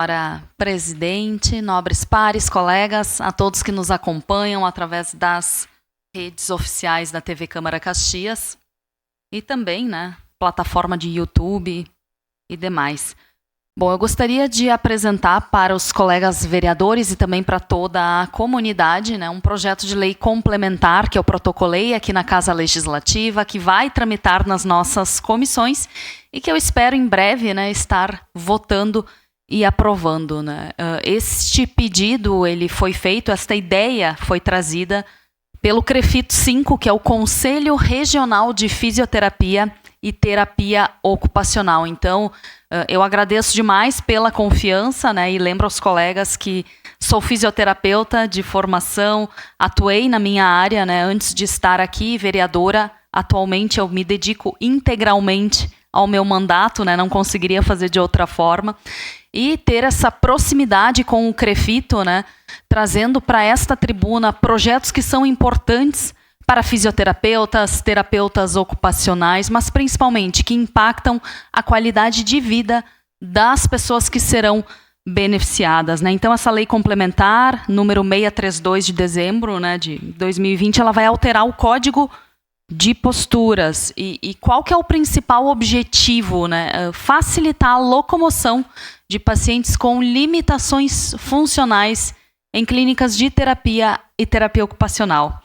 Senhora presidente, nobres pares, colegas, a todos que nos acompanham através das redes oficiais da TV Câmara Caxias e também, plataforma de YouTube e demais. Bom, eu gostaria de apresentar para os colegas vereadores e também para toda a comunidade, um projeto de lei complementar que eu protocolei aqui na Casa Legislativa, que vai tramitar nas nossas comissões e que eu espero em breve estar votando e aprovando. Este pedido ele foi feito, esta ideia foi trazida pelo CREFIT 5, que é o Conselho Regional de Fisioterapia e Terapia Ocupacional. Então, eu agradeço demais pela confiança, e lembro aos colegas que sou fisioterapeuta de formação, atuei na minha área, antes de estar aqui, vereadora. Atualmente eu me dedico integralmente ao meu mandato, não conseguiria fazer de outra forma. E ter essa proximidade com o CREFIT, trazendo para esta tribuna projetos que são importantes para fisioterapeutas, terapeutas ocupacionais, mas principalmente que impactam a qualidade de vida das pessoas que serão beneficiadas. Então, essa lei complementar, número 632 de dezembro de 2020, ela vai alterar o Código de Posturas. E qual que é o principal objetivo? Facilitar a locomoção de pacientes com limitações funcionais em clínicas de terapia e terapia ocupacional.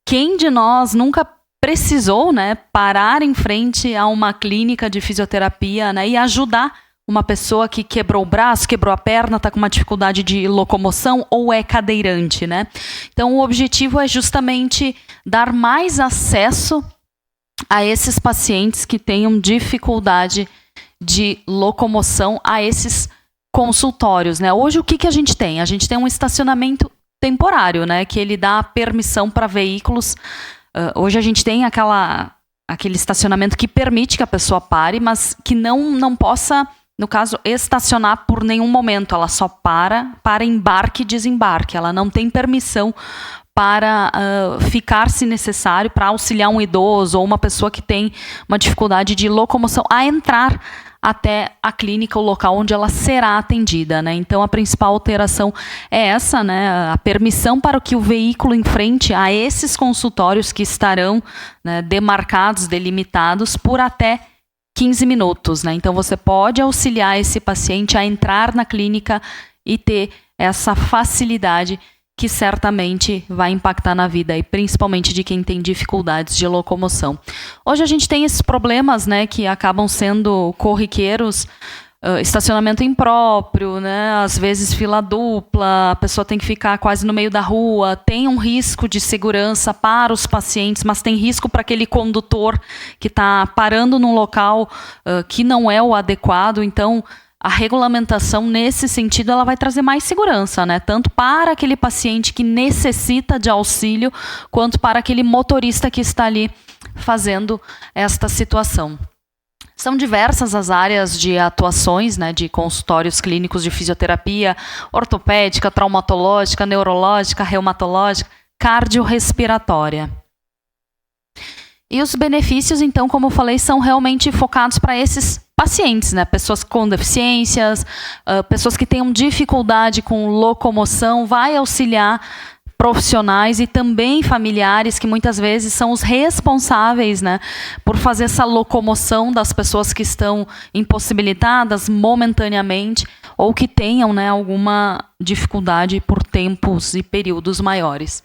Quem de nós nunca precisou parar em frente a uma clínica de fisioterapia e ajudar uma pessoa que quebrou o braço, quebrou a perna, está com uma dificuldade de locomoção ou é cadeirante, Então, o objetivo é justamente dar mais acesso a esses pacientes que tenham dificuldade de locomoção a esses consultórios. Hoje, o que a gente tem? A gente tem um estacionamento temporário, que ele dá permissão para veículos. Hoje a gente tem aquele estacionamento que permite que a pessoa pare, mas que não possa, no caso, estacionar por nenhum momento. Ela só para embarque e desembarque. Ela não tem permissão para ficar, se necessário, para auxiliar um idoso ou uma pessoa que tem uma dificuldade de locomoção a entrar até a clínica, o local onde ela será atendida. Então, a principal alteração é essa, a permissão para que o veículo enfrente a esses consultórios que estarão demarcados, delimitados por até 15 minutos. Então, você pode auxiliar esse paciente a entrar na clínica e ter essa facilidade que certamente vai impactar na vida, e principalmente de quem tem dificuldades de locomoção. Hoje a gente tem esses problemas que acabam sendo corriqueiros, estacionamento impróprio, às vezes fila dupla, a pessoa tem que ficar quase no meio da rua, tem um risco de segurança para os pacientes, mas tem risco para aquele condutor que está parando num local que não é o adequado. Então, a regulamentação, nesse sentido, ela vai trazer mais segurança, tanto para aquele paciente que necessita de auxílio, quanto para aquele motorista que está ali fazendo esta situação. São diversas as áreas de atuações, de consultórios clínicos de fisioterapia, ortopédica, traumatológica, neurológica, reumatológica, cardiorrespiratória. E os benefícios, então, como eu falei, são realmente focados para esses pacientes, pessoas com deficiências, pessoas que tenham dificuldade com locomoção, vai auxiliar profissionais e também familiares que muitas vezes são os responsáveis por fazer essa locomoção das pessoas que estão impossibilitadas momentaneamente ou que tenham alguma dificuldade por tempos e períodos maiores.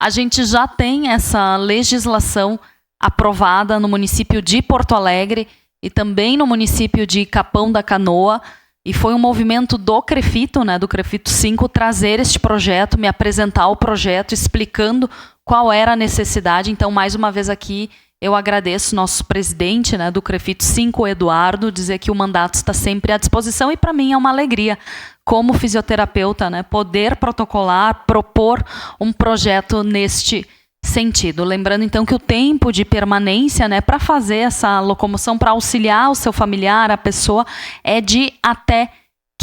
A gente já tem essa legislação aprovada no município de Porto Alegre e também no município de Capão da Canoa, e foi um movimento do CREFIT, do CREFIT 5, trazer este projeto, me apresentar o projeto, explicando qual era a necessidade. Então, mais uma vez aqui, eu agradeço nosso presidente do CREFIT 5, Eduardo, dizer que o mandato está sempre à disposição, e para mim é uma alegria, como fisioterapeuta, poder protocolar, propor um projeto neste sentido. Lembrando, então, que o tempo de permanência para fazer essa locomoção, para auxiliar o seu familiar, a pessoa, é de até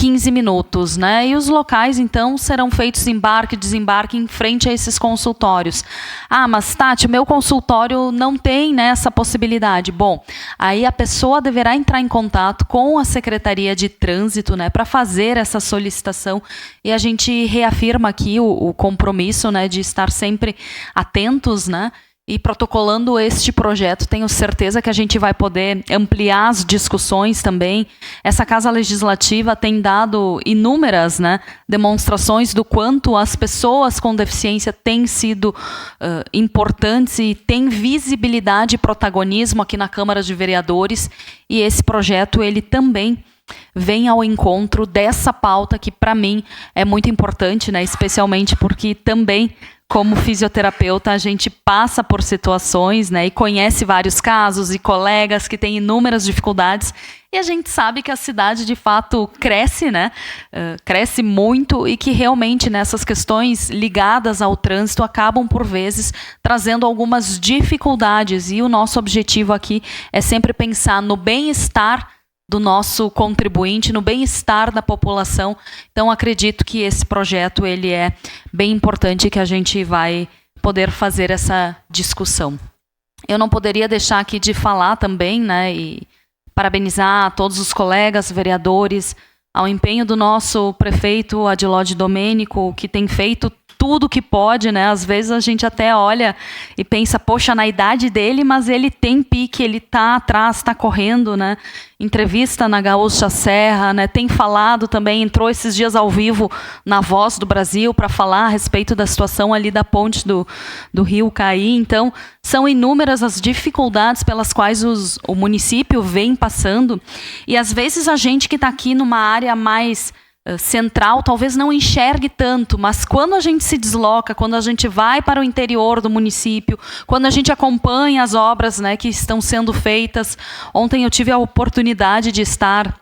15 minutos, né? E os locais, então, serão feitos embarque e desembarque em frente a esses consultórios. Ah, mas Tati, o meu consultório não tem, né, essa possibilidade. Bom, aí a pessoa deverá entrar em contato com a Secretaria de Trânsito, né, para fazer essa solicitação. E a gente reafirma aqui o compromisso, né, de estar sempre atentos, né, e protocolando este projeto. Tenho certeza que a gente vai poder ampliar as discussões também. Essa Casa Legislativa tem dado inúmeras, né, demonstrações do quanto as pessoas com deficiência têm sido importantes e têm visibilidade e protagonismo aqui na Câmara de Vereadores. E esse projeto, ele também vem ao encontro dessa pauta que, para mim, é muito importante, né, especialmente porque também, como fisioterapeuta, a gente passa por situações, né, e conhece vários casos e colegas que têm inúmeras dificuldades, e a gente sabe que a cidade, de fato, cresce, né, cresce muito, e que realmente nessas questões ligadas ao trânsito acabam, por vezes, trazendo algumas dificuldades, e o nosso objetivo aqui é sempre pensar no bem-estar do nosso contribuinte, no bem-estar da população. Então, acredito que esse projeto, ele é bem importante, que a gente vai poder fazer essa discussão. Eu não poderia deixar aqui de falar também, né, e parabenizar a todos os colegas vereadores, ao empenho do nosso prefeito Adilode Domênico, que tem feito tudo que pode, né? Às vezes a gente até olha e pensa, poxa, na idade dele, mas ele tem pique, ele está atrás, está correndo, né? Entrevista na Gaúcha Serra, né? Tem falado também, entrou esses dias ao vivo na Voz do Brasil para falar a respeito da situação ali da ponte do Rio Caí. Então, são inúmeras as dificuldades pelas quais o município vem passando, e às vezes a gente que está aqui numa área mais central talvez não enxergue tanto, mas quando a gente se desloca, quando a gente vai para o interior do município, quando a gente acompanha as obras, né, que estão sendo feitas. Ontem eu tive a oportunidade de estar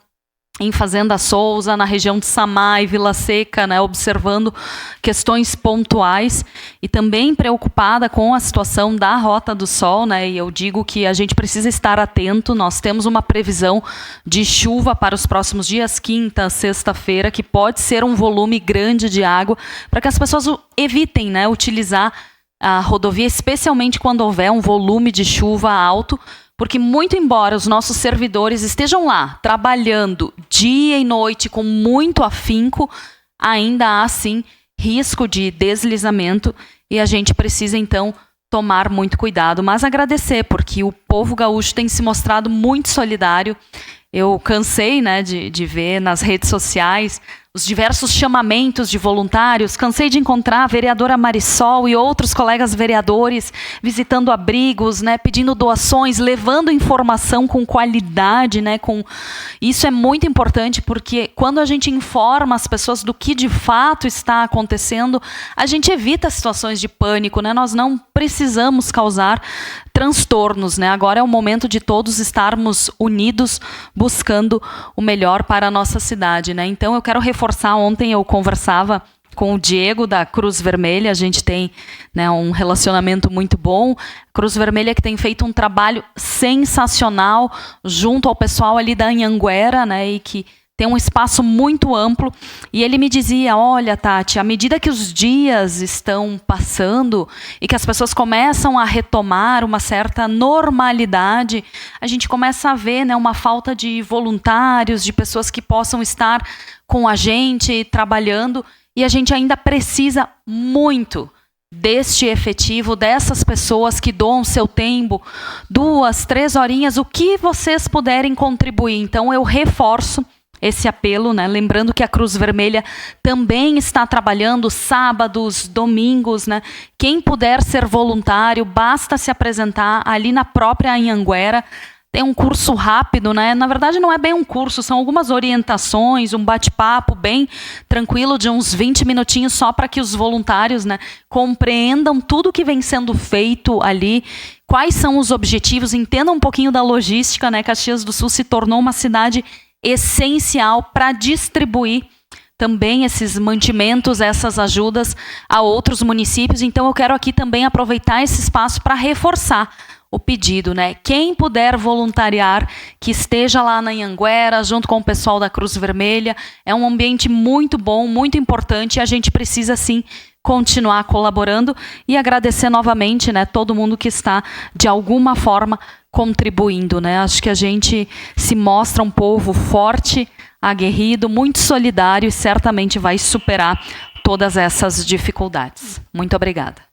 em Fazenda Souza, na região de Samar e Vila Seca, né, observando questões pontuais, e também preocupada com a situação da Rota do Sol, né, e eu digo que a gente precisa estar atento. Nós temos uma previsão de chuva para os próximos dias, quinta, sexta-feira, que pode ser um volume grande de água, para que as pessoas evitem, né, utilizar a rodovia, especialmente quando houver um volume de chuva alto, porque muito embora os nossos servidores estejam lá, trabalhando dia e noite com muito afinco, ainda há, sim, risco de deslizamento, e a gente precisa, então, tomar muito cuidado. Mas agradecer, porque o povo gaúcho tem se mostrado muito solidário. Eu cansei, né, de ver nas redes sociais os diversos chamamentos de voluntários. Cansei de encontrar a vereadora Marisol e outros colegas vereadores visitando abrigos, né, pedindo doações, levando informação com qualidade, né, Isso é muito importante, porque quando a gente informa as pessoas do que de fato está acontecendo, a gente evita situações de pânico, né? Nós não precisamos causar transtornos, né? Agora é o momento de todos estarmos unidos, buscando o melhor para a nossa cidade, né? Então eu quero reforçar, ontem eu conversava com o Diego da Cruz Vermelha, a gente tem, né, um relacionamento muito bom. Cruz Vermelha que tem feito um trabalho sensacional junto ao pessoal ali da Anhanguera, né, e que tem um espaço muito amplo, e ele me dizia, olha, Tati, à medida que os dias estão passando e que as pessoas começam a retomar uma certa normalidade, a gente começa a ver, né, uma falta de voluntários, de pessoas que possam estar com a gente trabalhando, e a gente ainda precisa muito deste efetivo, dessas pessoas que doam seu tempo, 2, 3 horinhas, o que vocês puderem contribuir. Então eu reforço esse apelo, né? Lembrando que a Cruz Vermelha também está trabalhando sábados, domingos, né? Quem puder ser voluntário, basta se apresentar ali na própria Anhanguera. Tem um curso rápido, né? Na verdade não é bem um curso, são algumas orientações, um bate-papo bem tranquilo de uns 20 minutinhos só para que os voluntários, né, compreendam tudo que vem sendo feito ali, quais são os objetivos, entendam um pouquinho da logística, né? Caxias do Sul se tornou uma cidade essencial para distribuir também esses mantimentos, essas ajudas a outros municípios. Então eu quero aqui também aproveitar esse espaço para reforçar o pedido, né? Quem puder voluntariar, que esteja lá na Anhanguera, junto com o pessoal da Cruz Vermelha. É um ambiente muito bom, muito importante, e a gente precisa, sim, continuar colaborando e agradecer novamente, né, todo mundo que está, de alguma forma, contribuindo, né? Acho que a gente se mostra um povo forte, aguerrido, muito solidário e certamente vai superar todas essas dificuldades. Muito obrigada.